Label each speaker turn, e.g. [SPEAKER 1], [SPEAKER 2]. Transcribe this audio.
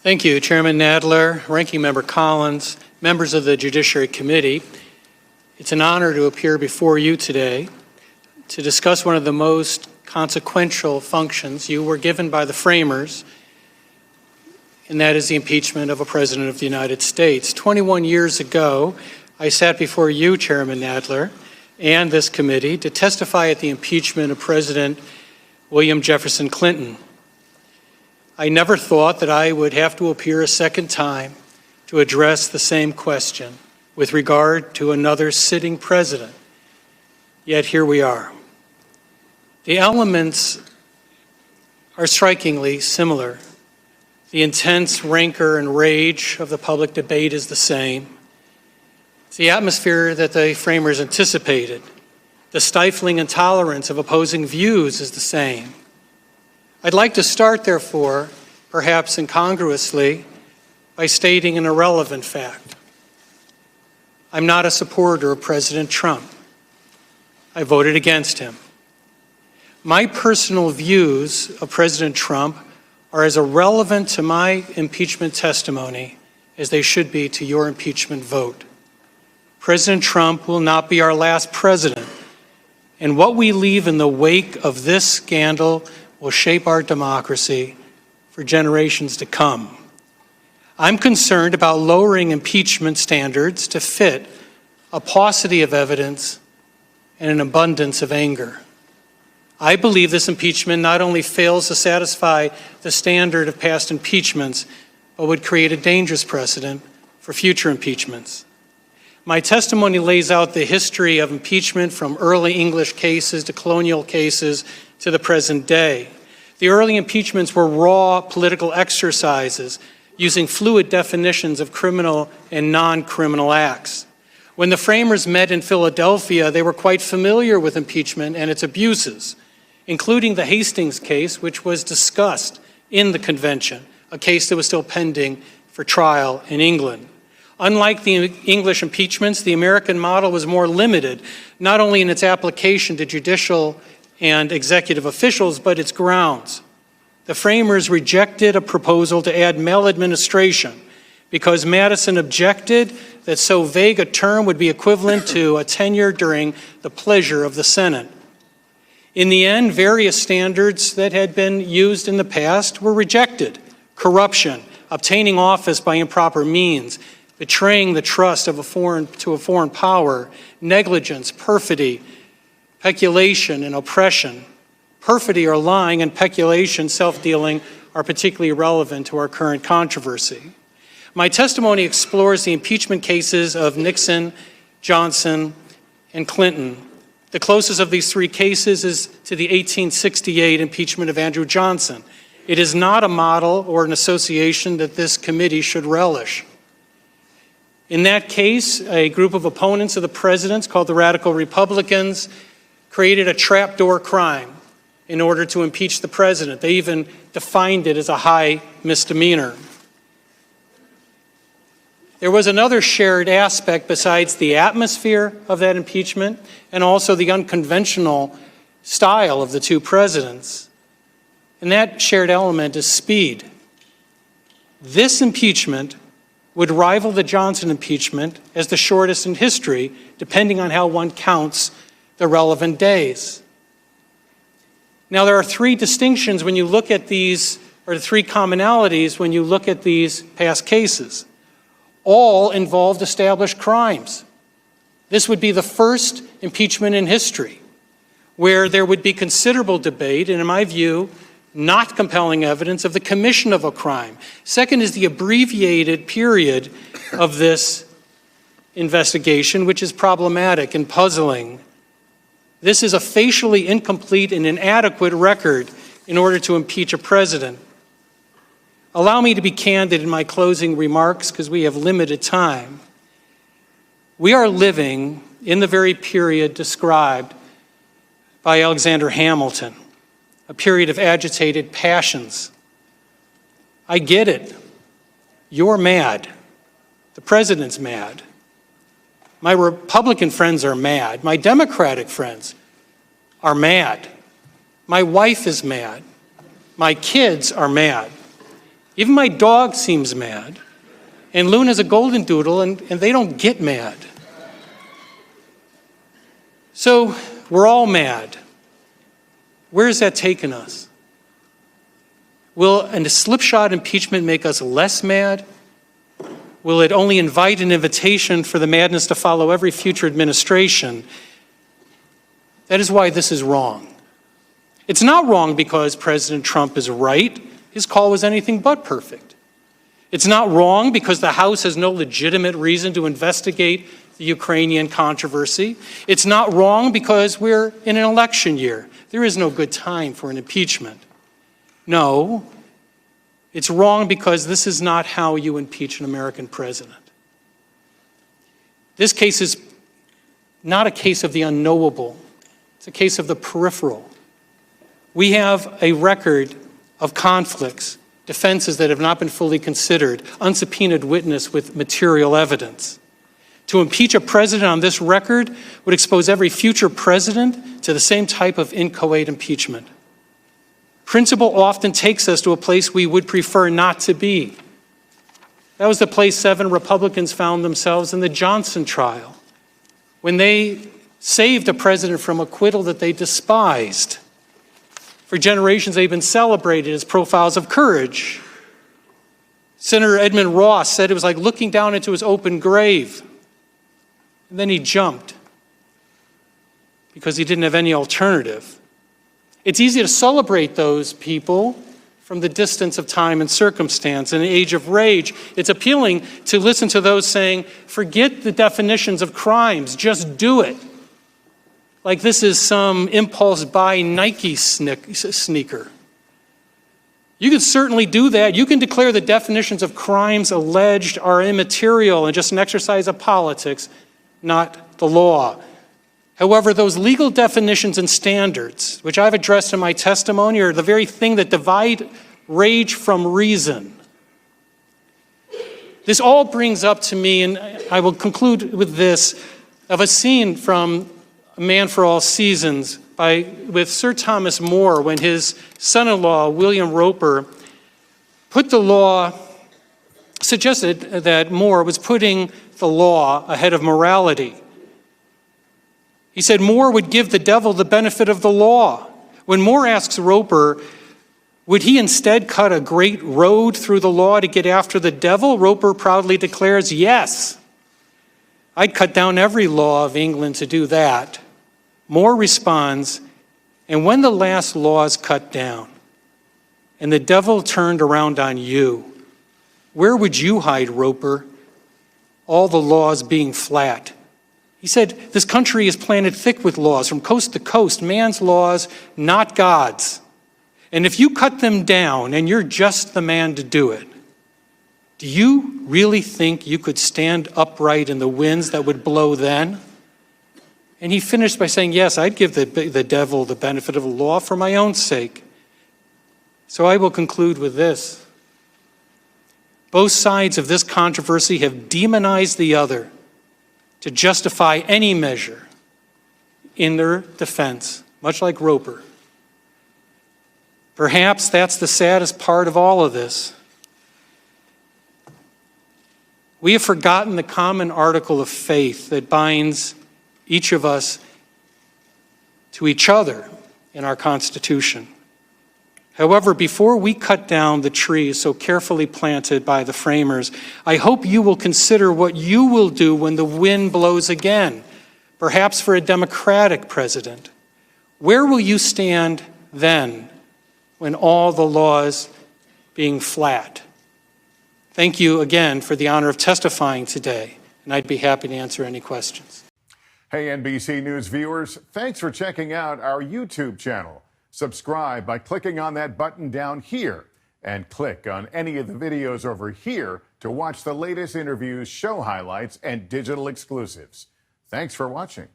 [SPEAKER 1] Thank you, Chairman Nadler, Ranking Member Collins, members of the Judiciary Committee. It's an honor to appear before you today to discuss one of the most consequential functions you were given by the framers, and that is the impeachment of a President of the United States. 21 years ago, I sat before you, Chairman Nadler, and this committee to testify at the impeachment of President William Jefferson Clinton. I never thought that I would have to appear a second time to address the same question with regard to another sitting president. Yet here we are. The elements are strikingly similar. The intense rancor and rage of the public debate is the same. It's the atmosphere that the framers anticipated. The stifling intolerance of opposing views is the same. I'd like to start, therefore, perhaps incongruously, by stating an irrelevant fact. I'm not a supporter of President Trump. I voted against him. My personal views of President Trump are as irrelevant to my impeachment testimony as they should be to your impeachment vote. President Trump will not be our last president, and what we leave in the wake of this scandal will shape our democracy for generations to come. I'm concerned about lowering impeachment standards to fit a paucity of evidence and an abundance of anger. I believe this impeachment not only fails to satisfy the standard of past impeachments, but would create a dangerous precedent for future impeachments. My testimony lays out the history of impeachment from early English cases to colonial cases to the present day. The early impeachments were raw political exercises using fluid definitions of criminal and non-criminal acts. When the framers met in Philadelphia, they were quite familiar with impeachment and its abuses, including the Hastings case, which was discussed in the convention, a case that was still pending for trial in England. Unlike the English impeachments, the American model was more limited, not only in its application to judicial and executive officials, but its grounds. The framers rejected a proposal to add maladministration because Madison objected that so vague a term would be equivalent to a tenure during the pleasure of the Senate. In the end, various standards that had been used in the past were rejected: corruption, obtaining office by improper means, betraying the trust of a foreign power, negligence, perfidy, peculation, and oppression. Perfidy or lying and peculation, self-dealing, are particularly relevant to our current controversy. My testimony explores the impeachment cases of Nixon, Johnson, and Clinton. The closest of these three cases is to the 1868 impeachment of Andrew Johnson. It is not a model or an association that this committee should relish. In that case, a group of opponents of the presidents, called the Radical Republicans, created a trapdoor crime in order to impeach the president. They even defined it as a high misdemeanor. There was another shared aspect besides the atmosphere of that impeachment and also the unconventional style of the two presidents. And that shared element is speed. This impeachment would rival the Johnson impeachment as the shortest in history, depending on how one counts the relevant days. Now, there are three distinctions when you look at these, or three commonalities when you look at these past cases. All involved established crimes. This would be the first impeachment in history where there would be considerable debate, and in my view, not compelling evidence of the commission of a crime. Second is the abbreviated period of this investigation, which is problematic and puzzling. This is a facially incomplete and inadequate record in order to impeach a president. Allow me to be candid in my closing remarks because we have limited time. We are living in the very period described by Alexander Hamilton, a period of agitated passions. I get it. You're mad. The president's mad. My Republican friends are mad. My Democratic friends are mad. My wife is mad. My kids are mad. Even my dog seems mad. And Luna's a golden doodle, and they don't get mad. So we're all mad. Where has that taken us? Will a slipshod impeachment make us less mad? Will it only invite an invitation for the madness to follow every future administration? That is why this is wrong. It's not wrong because President Trump is right. His call was anything but perfect. It's not wrong because the House has no legitimate reason to investigate the Ukrainian controversy. It's not wrong because we're in an election year. There is no good time for an impeachment. No, it's wrong because this is not how you impeach an American president. This case is not a case of the unknowable. It's a case of the peripheral. We have a record of conflicts, defenses that have not been fully considered, unsubpoenaed witness with material evidence. To impeach a president on this record would expose every future president to the same type of inchoate impeachment. Principle often takes us to a place we would prefer not to be. That was the place 7 Republicans found themselves in the Johnson trial, when they saved a president from acquittal that they despised. For generations, they've been celebrated as profiles of courage. Senator Edmund Ross said it was like looking down into his open grave. And then he jumped because he didn't have any alternative. It's easy to celebrate those people from the distance of time and circumstance. In an age of rage, it's appealing to listen to those saying, forget the definitions of crimes, just do it. Like this is some impulse buy Nike sneaker. You can certainly do that. You can declare the definitions of crimes alleged are immaterial and just an exercise of politics, not the law. However, those legal definitions and standards, which I've addressed in my testimony, are the very thing that divide rage from reason. This all brings up to me, and I will conclude with this, of a scene from A Man for All Seasons with Sir Thomas More, when his son-in-law, William Roper, suggested that More was putting the law ahead of morality. He said More would give the devil the benefit of the law. When More asks Roper, would he instead cut a great road through the law to get after the devil? Roper proudly declares, yes. I'd cut down every law of England to do that. More responds, and when the last law is cut down and the devil turned around on you, where would you hide, Roper? All the laws being flat. He said, this country is planted thick with laws from coast to coast, man's laws, not God's. And if you cut them down and you're just the man to do it, do you really think you could stand upright in the winds that would blow then? And he finished by saying, yes, I'd give the devil the benefit of the law for my own sake. So I will conclude with this. Both sides of this controversy have demonized the other to justify any measure in their defense, much like Roper. Perhaps that's the saddest part of all of this. We have forgotten the common article of faith that binds each of us to each other in our Constitution. However, before we cut down the trees so carefully planted by the framers, I hope you will consider what you will do when the wind blows again, perhaps for a Democratic president. Where will you stand then when all the laws being flat? Thank you again for the honor of testifying today, and I'd be happy to answer any questions.
[SPEAKER 2] Hey, NBC News viewers, thanks for checking out our YouTube channel. Subscribe by clicking on that button down here and click on any of the videos over here to watch the latest interviews, show highlights, and digital exclusives. Thanks for watching.